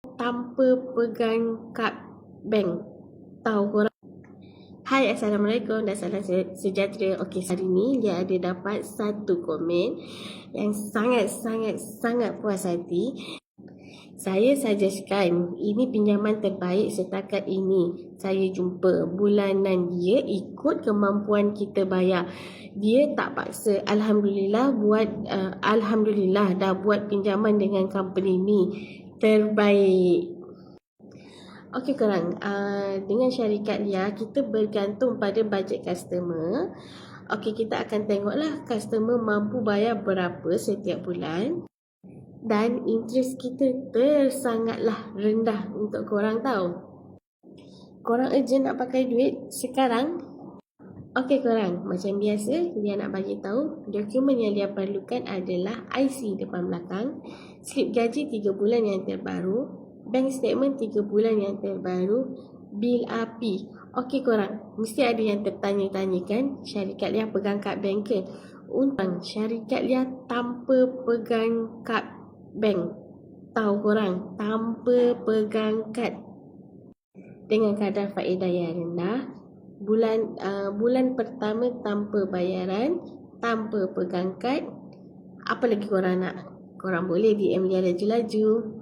tanpa pegang kad bank. Tahu korang? Hai, Assalamualaikum dan salam sejahtera. Okey, hari ni dia ada dapat satu komen yang sangat puas hati. Saya suggestkan ini pinjaman terbaik setakat ini saya jumpa. Bulanan dia ikut kemampuan kita bayar. Dia tak paksa. Alhamdulillah dah buat pinjaman dengan company ni. Terbaik. Okey korang, dengan syarikat Lia kita bergantung pada bajet customer. Okey, kita akan tengoklah customer mampu bayar berapa setiap bulan. Dan interest kita sangatlah rendah untuk korang tahu. Korang urgent nak pakai duit sekarang? Okey korang, macam biasa Lia nak bagi tahu dokumen yang Lia perlukan adalah IC depan belakang, slip gaji 3 bulan yang terbaru, bank statement 3 bulan yang terbaru, bil api. Okey korang, mesti ada yang tertanya-tanya kan, syarikat Lia pegang kad bank ke? Untung syarikat Lia tanpa pegang kad bank. Tahu korang, tanpa pegang kad. Dengan kadar faedah yang rendah, bulan pertama tanpa bayaran, tanpa pegang kad. Apa lagi korang nak? Korang boleh DM Lia laju-laju.